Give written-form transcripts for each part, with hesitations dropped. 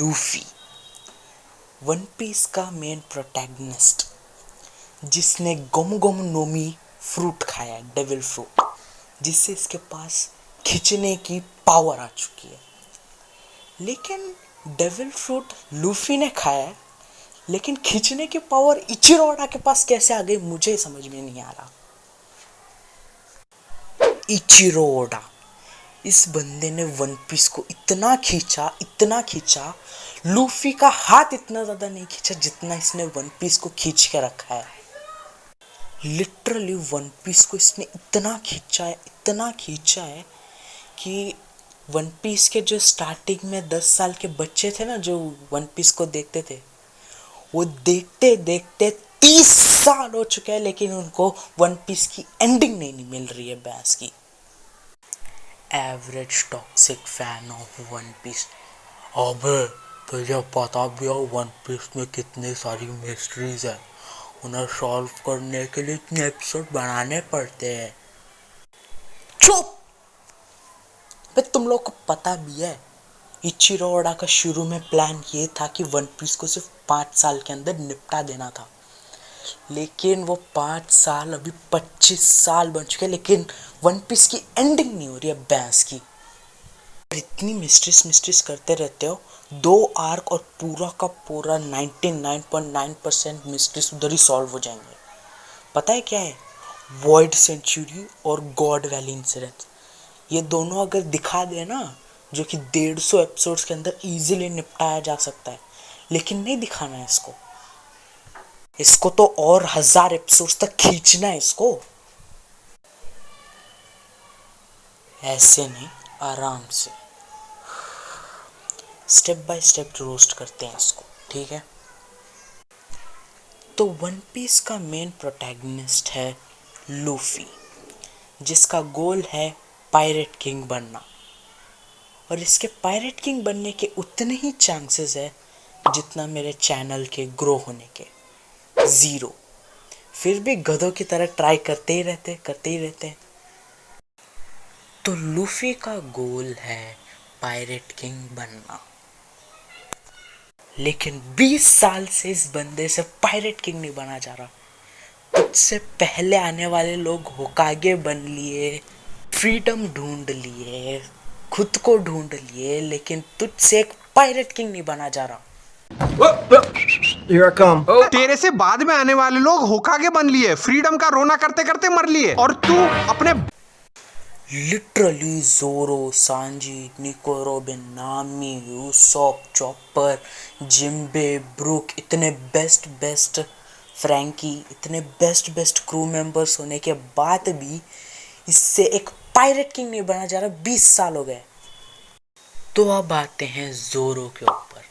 Luffy, one piece का main protagonist, जिसने Gomu Gomu Nomi fruit खाया, डेविल फ्रूट, जिससे इसके पास खींचने की पावर आ चुकी है। लेकिन डेविल फ्रूट लूफी ने खाया है, लेकिन खींचने की पावर इचिरोडा के पास कैसे आ गई मुझे समझ में नहीं आ रहा। इचिरोडा, इस बंदे ने वन पीस को इतना खींचा, लूफी का हाथ इतना ज्यादा नहीं खींचा जितना इसने वन पीस को खींच के रखा है। लिटरली वन पीस को इसने इतना खींचा है कि वन पीस के जो स्टार्टिंग में 10 साल के बच्चे थे ना, जो वन पीस को देखते थे, वो देखते देखते 30 साल हो चुके हैं, लेकिन उनको वन पीस की एंडिंग नहीं मिल रही है बस की। Average toxic fan of One Piece. अबे तुझे पता भी हो वन पीस में कितनी सारी मिस्ट्रीज है, उन्हें सॉल्व करने के लिए इतने एपिसोड बनाने पड़ते हैं। चुप! तुम लोग को पता भी है इचिरोडा का शुरू में प्लान ये था कि वन पीस को सिर्फ 5 साल के अंदर निपटा देना था, लेकिन वो 5 साल अभी 25 साल बन चुके हैं, लेकिन वन पीस की एंडिंग नहीं हो रही है बैंस की। इतनी मिस्ट्रीज करते रहते हो, 2 आर्क और पूरा का पूरा 99.9% मिस्ट्रीज उधर ही सॉल्व हो जाएंगे। पता है क्या है? वॉइड सेंचुरी और गॉड वैली इंसिडेंट, ये दोनों अगर दिखा दे ना, जो कि 150 एपिसोड्स के अंदर इजीली निपटाया जा सकता है, लेकिन नहीं दिखाना है इसको तो और 1000 एपिसोड्स तक खींचना है इसको। ऐसे नहीं, आराम से स्टेप बाय स्टेप रोस्ट करते हैं इसको, ठीक है? तो वन पीस का मेन प्रोटैगनिस्ट है लूफी, जिसका गोल है पायरेट किंग बनना, और इसके पायरेट किंग बनने के उतने ही चांसेस है जितना मेरे चैनल के ग्रो होने के, 0। फिर भी गधों की तरह ट्राई करते ही रहते। तो लूफी का गोल है पायरेट किंग बनना, लेकिन 20 साल से इस बंदे से पायरेट किंग नहीं बना जा रहा। उससे पहले आने वाले लोग होकागे बन लिए, फ्रीडम ढूंढ लिए, खुद को ढूंढ लिए, लेकिन तुझसे एक पायरेट किंग नहीं बना जा रहा। Here I come. तेरे से बाद में आने वाले लोग होकागे बन लिए, फ्रीडम का रोना करते करते मर लिए, और तू अपने लिटरली ज़ोरो, सांजी, निको रोबिन, नामी, यूसॉप, चॉपर, जिम्बे, ब्रूक, इतने बेस्ट फ्रैंकी, इतने बेस्ट क्रू मेंबर्स होने के बाद भी इससे एक पायरेट किंग नहीं बना जा रहा। 20 साल हो गए। तो अब आते हैं ज़ोरो के ऊपर।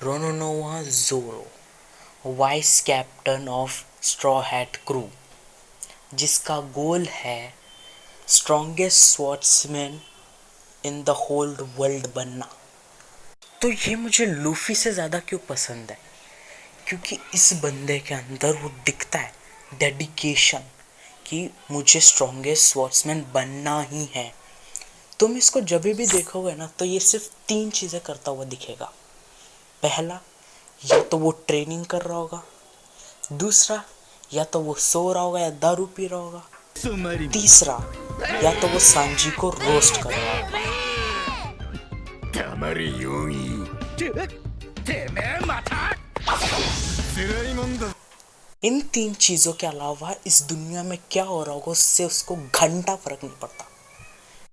Roronoa Zoro, vice captain of Straw Hat crew, जिसका गोल है strongest swordsman in the whole world बनना। तो ये मुझे लूफी से ज़्यादा क्यों पसंद है? क्योंकि इस बंदे के अंदर वो दिखता है डेडिकेशन कि मुझे स्ट्रॉन्गेस्ट स्वॉर्ड्समैन बनना ही है। तुम इसको जब भी देखोगे ना, तो ये सिर्फ 3 चीज़ें करता हुआ दिखेगा। पहला, या तो वो ट्रेनिंग कर रहा होगा, दूसरा, या तो वो सो रहा होगा या दारू पी रहा होगा, तीसरा, या तो वो सांजी को रोस्ट कर रहा होगा। इन 3 चीजों के अलावा इस दुनिया में क्या हो रहा होगा उससे उसको घंटा फर्क नहीं पड़ता।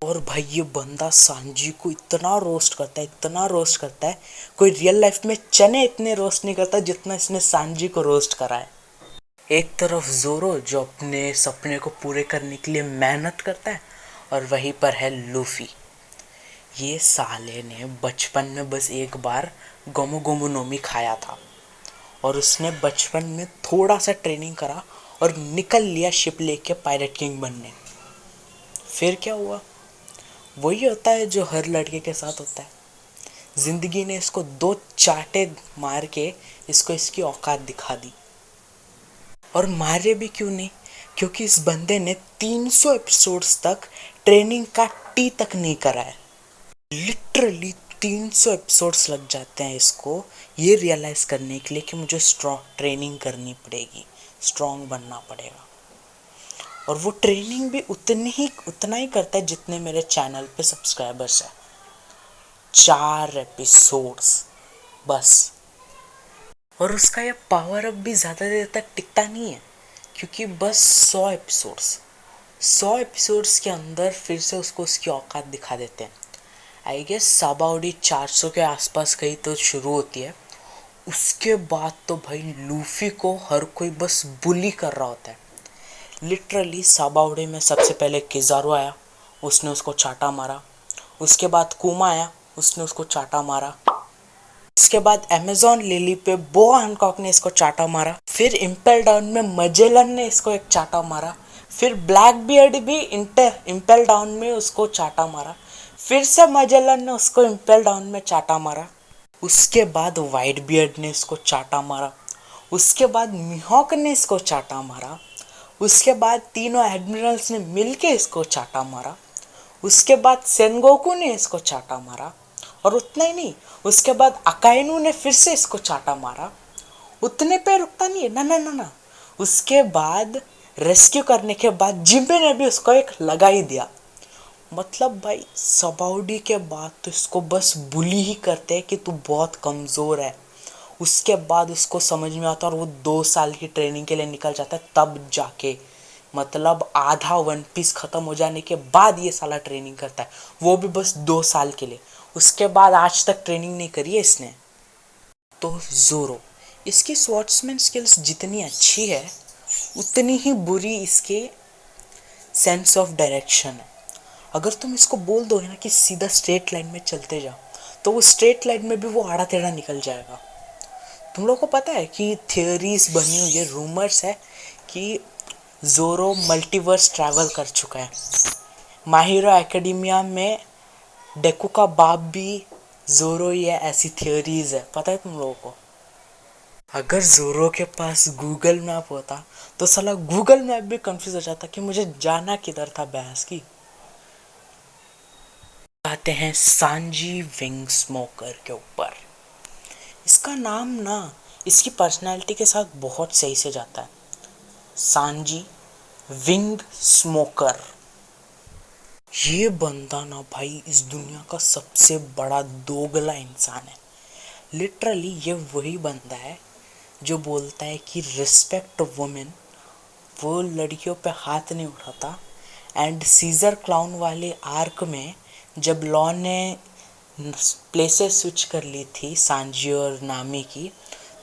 और भाई ये बंदा सांजी को इतना रोस्ट करता है, कोई रियल लाइफ में चने इतने रोस्ट नहीं करता जितना इसने सांजी को रोस्ट करा है। एक तरफ ज़ोरो जो अपने सपने को पूरे करने के लिए मेहनत करता है, और वहीं पर है लूफी। ये साले ने बचपन में बस एक बार गोमू गोमू नोमी खाया था, और उसने बचपन में थोड़ा सा ट्रेनिंग करा और निकल लिया शिप लेके पायरेट किंग बनने। फिर क्या हुआ? वही होता है जो हर लड़के के साथ होता है। ज़िंदगी ने इसको 2 चाटे मार के इसको इसकी औकात दिखा दी। और मारे भी क्यों नहीं? क्योंकि इस बंदे ने 300 एपिसोड्स तक ट्रेनिंग का टी तक नहीं करा है। लिटरली 300 एपिसोड्स लग जाते हैं इसको ये रियलाइज़ करने के लिए कि मुझे स्ट्रॉन्ग ट्रेनिंग करनी पड़ेगी, स्ट्रॉन्ग बनना पड़ेगा। और वो ट्रेनिंग भी उतना ही करता है जितने मेरे चैनल पे सब्सक्राइबर्स हैं। 4 एपिसोड्स बस। और उसका ये पावर अप भी ज़्यादा देर तक टिकता नहीं है, क्योंकि बस 100 एपिसोड्स के अंदर फिर से उसको उसकी औकात दिखा देते हैं। आई गेस साबाउडी 400 के आसपास कहीं तो शुरू होती है। उसके बाद तो भाई लूफी को हर कोई बस बुली कर रहा होता है। लिटरली साबाउडी में सबसे पहले किजारो आया, उसने उसको चाटा मारा। उसके बाद कुमा आया, उसने उसको चाटा मारा। इसके बाद अमेजॉन लिली पे बो हैनकॉक ने इसको चाटा मारा। फिर इम्पेल डाउन में मजेलन ने इसको एक चाटा मारा। फिर ब्लैक बियर्ड भी इम्पेल डाउन में उसको चाटा मारा। फिर से मजेलन ने उसको इम्पेल डाउन में चाटा मारा। उसके बाद वाइट बियर्ड ने इसको चाटा मारा। उसके बाद मिहॉक ने इसको चाटा मारा। उसके बाद तीनों एडमिरल्स ने मिलके इसको चाटा मारा। उसके बाद सेनगोकू ने इसको चाटा मारा। और उतना ही नहीं, उसके बाद अकाइनू ने फिर से इसको चाटा मारा। उतने पे रुकता नहीं है, ना ना ना ना। उसके बाद रेस्क्यू करने के बाद जिम्बे ने भी उसको एक लगा ही दिया। मतलब भाई सबाउडी के बाद तो इसको बस बुली ही करते हैं कि तू बहुत कमज़ोर है। उसके बाद उसको समझ में आता है और वो 2 साल की ट्रेनिंग के लिए निकल जाता है, तब जाके मतलब आधा वन पीस ख़त्म हो जाने के बाद ये साला ट्रेनिंग करता है, वो भी बस 2 साल के लिए। उसके बाद आज तक ट्रेनिंग नहीं करी है इसने। तो ज़ोरो, इसकी स्वॉर्ड्समैन स्किल्स जितनी अच्छी है उतनी ही बुरी इसके सेंस ऑफ डायरेक्शन है। अगर तुम इसको बोल दोगे ना कि सीधा स्ट्रेट लाइन में चलते जाओ, तो वो स्ट्रेट लाइन में भी वो आड़ा टेढ़ा निकल जाएगा। तुम लोगों को पता है कि थियोरीज बनी हुई है, रूमर्स है कि ज़ोरो मल्टीवर्स ट्रैवल कर चुका है। माय हीरो एकेडेमिया में डेकू का बाप भी ज़ोरो ही है, ऐसी थियोरीज है, पता है तुम लोगों को। अगर ज़ोरो के पास गूगल मैप होता तो साला गूगल मैप भी कंफ्यूज हो जाता कि मुझे जाना किधर था बहस की। आते हैं सांजी विंग स्मोकर के ऊपर। इसका नाम ना इसकी पर्सनालिटी के साथ बहुत सही से जाता है, सांजी विंग स्मोकर। ये बंदा ना भाई इस दुनिया का सबसे बड़ा दोगला इंसान है। लिटरली ये वही बंदा है जो बोलता है कि रिस्पेक्ट वुमेन, वो लड़कियों पे हाथ नहीं उठाता। एंड सीजर क्लाउन वाले आर्क में जब लॉ ने प्लेसेस स्विच कर ली थी सांजी और नामी की,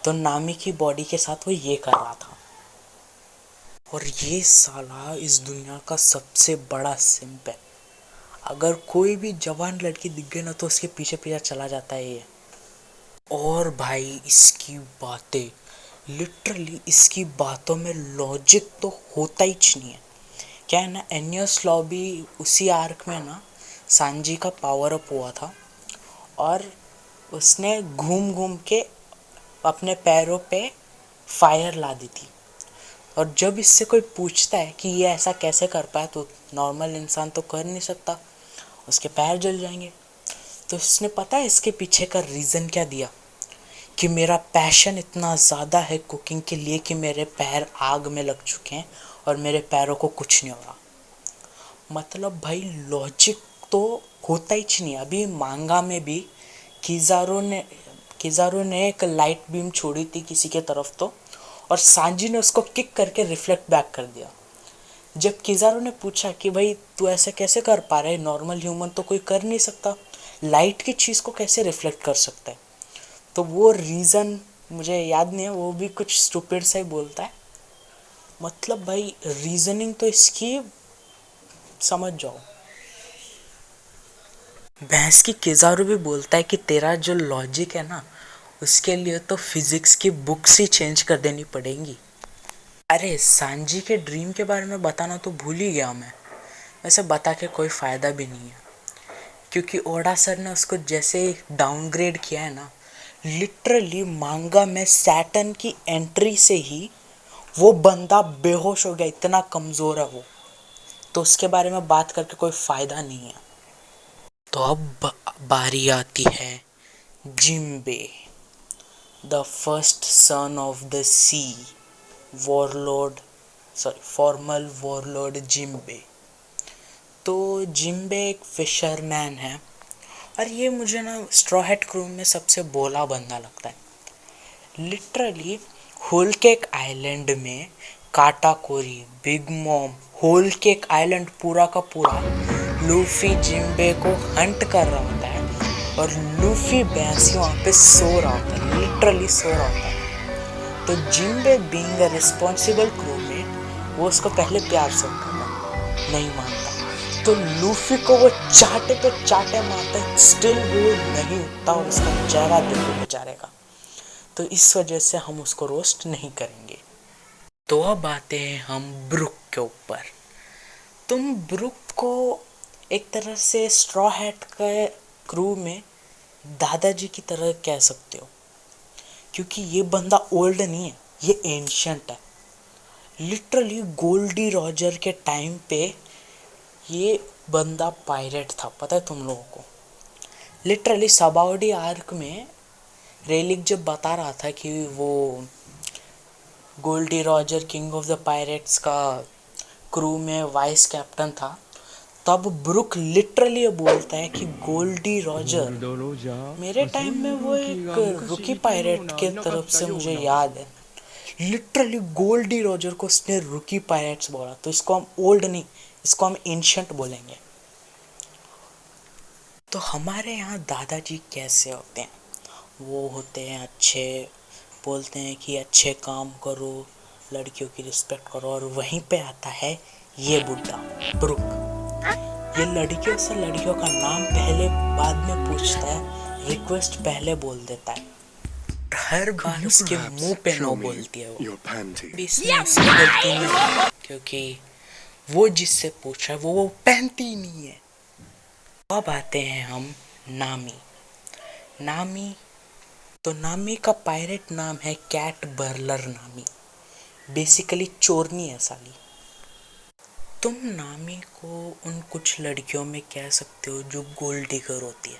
तो नामी की बॉडी के साथ वो ये कर रहा था। और ये साला इस दुनिया का सबसे बड़ा सिंप है। अगर कोई भी जवान लड़की दिख गई ना तो उसके पीछे पीछे चला जाता है ये। और भाई इसकी बातें, लिटरली इसकी बातों में लॉजिक तो होता ही नहीं है। क्या है ना, एनियस लॉ भी उसी आर्क में ना सांजी का पावर अप हुआ था और उसने घूम घूम के अपने पैरों पे फायर ला दी थी। और जब इससे कोई पूछता है कि ये ऐसा कैसे कर पाया, तो नॉर्मल इंसान तो कर नहीं सकता, उसके पैर जल जाएंगे। तो इसने पता है इसके पीछे का रीज़न क्या दिया, कि मेरा पैशन इतना ज़्यादा है कुकिंग के लिए कि मेरे पैर आग में लग चुके हैं और मेरे पैरों को कुछ नहीं हो रहा। मतलब भाई लॉजिक तो होता ही नहीं। अभी मांगा में भी किजारो ने एक लाइट बीम छोड़ी थी किसी के तरफ, तो और सांजी ने उसको किक करके रिफ्लेक्ट बैक कर दिया। जब किजारो ने पूछा कि भाई तू ऐसे कैसे कर पा रहा है, नॉर्मल ह्यूमन तो कोई कर नहीं सकता, लाइट की चीज़ को कैसे रिफ्लेक्ट कर सकता है, तो वो रीज़न मुझे याद नहीं है, वो भी कुछ स्टूपिड सा ही बोलता है। मतलब भाई रीजनिंग तो इसकी समझ जाओ। भैंस की किजारू भी बोलता है कि तेरा जो लॉजिक है ना, उसके लिए तो फिजिक्स की बुक्स ही चेंज कर देनी पड़ेंगी। अरे सांजी के ड्रीम के बारे में बताना तो भूल ही गया मैं। वैसे बता के कोई फ़ायदा भी नहीं है, क्योंकि ओडा सर ने उसको जैसे डाउनग्रेड किया है ना, लिटरली मांगा में सैटर्न की एंट्री से ही वो बंदा बेहोश हो गया, इतना कमज़ोर है वो। तो उसके बारे में बात करके कोई फ़ायदा नहीं है। तो अब बारी आती है Jinbe, the first son of the sea, warlord, former warlord Jinbe. तो जिम्बे एक फिशरमैन है और ये मुझे ना स्ट्रॉ हैट क्रू में सबसे भोला बंदा लगता है। लिटरली होल केक आइलैंड में Katakuri, Big Mom, Whole Cake Island पूरा का पूरा लूफी जिम्बे को हंट कर रहा होता है और लूफी भैंसी वहाँ पे सो रहा होता है, लिटरली सो रहा होता है। तो जिम्बे बीइंग अ रिस्पॉन्सिबल क्रूमेट वो उसको पहले प्यार से करता, नहीं मानता, तो लूफी को वो चाटे पे चाटे मारता है, स्टिल वो नहीं उठता और उसका चेहरा देखो बेचारे का। तो इस वजह से हम उसको रोस्ट नहीं करेंगे। तो अब आते हैं हम ब्रुक के ऊपर। तुम ब्रुक को एक तरह से स्ट्रॉ हैट के क्रू में दादाजी की तरह कह सकते हो, क्योंकि ये बंदा ओल्ड नहीं है, ये एंशियंट है। लिटरली गोल्डी रॉजर के टाइम पे ये बंदा पायरेट था, पता है तुम लोगों को। लिटरली सबाउडी आर्क में रेलिक जब बता रहा था कि वो Gol D Roger king of the pirates का क्रू में वाइस कैप्टन था, तब ब्रुक लिटरली ये बोलता है कि गोल्डी रॉजर मेरे टाइम में वो एक रुकी पायरेट के तरफ से मुझे याद है। लिटरली गोल्डी रॉजर को उसने रुकी पायरेट्स बोला। तो इसको हम ओल्ड नहीं, इसको हम एंशियंट बोलेंगे। तो हमारे यहाँ दादाजी कैसे होते हैं? वो होते हैं अच्छे, बोलते हैं कि अच्छे काम करो, लड़कियों की रिस्पेक्ट करो। और वहीं पे आता है ये बुड्ढा ब्रुक। ये लड़कियों से लड़कियों का नाम पहले बाद में पूछता है, रिक्वेस्ट पहले बोल देता है। हर बार उसके मुंह पे नो बोलती है वो। इसमें इसकी गलती नहीं है, क्योंकि वो जिससे पूछा है वो पहनती ही नहीं है। अब आते हैं हम नामी। तो नामी का पायरेट नाम है कैट बर्लर नामी, बेसिकली चोरनी है साली। तुम नामी को उन कुछ लड़कियों में कह सकते हो जो गोल्ड डिगर होती है।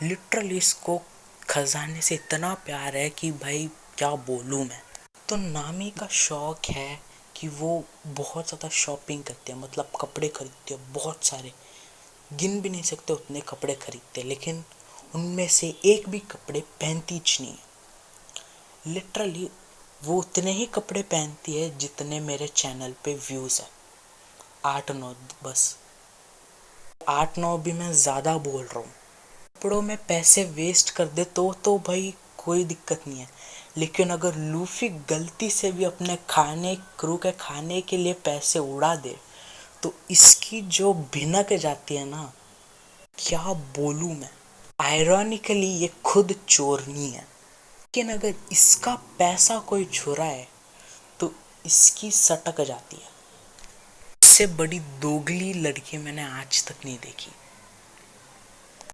लिटरली इसको खजाने से इतना प्यार है कि भाई क्या बोलूँ मैं। तो नामी का शौक है कि वो बहुत ज़्यादा शॉपिंग करती है, मतलब कपड़े खरीदती है बहुत सारे, गिन भी नहीं सकते उतने कपड़े खरीदते, लेकिन उनमें से एक भी कपड़े पहनती नहीं है। लिटरली वो उतने ही कपड़े पहनती है जितने मेरे चैनल पे व्यूज़ है, 8-9 बस। 8-9 भी मैं ज़्यादा बोल रहा हूँ। कपड़ों में पैसे वेस्ट कर दे तो भाई कोई दिक्कत नहीं है, लेकिन अगर लूफी गलती से भी अपने क्रू के खाने के लिए पैसे उड़ा दे तो इसकी जो भिनक जाती है ना, क्या बोलूँ मैं। आयरॉनिकली ये खुद चोरनी है, लेकिन अगर इसका पैसा कोई चुराए तो इसकी सटक जाती है। इससे बड़ी दोगली लड़की मैंने आज तक नहीं देखी।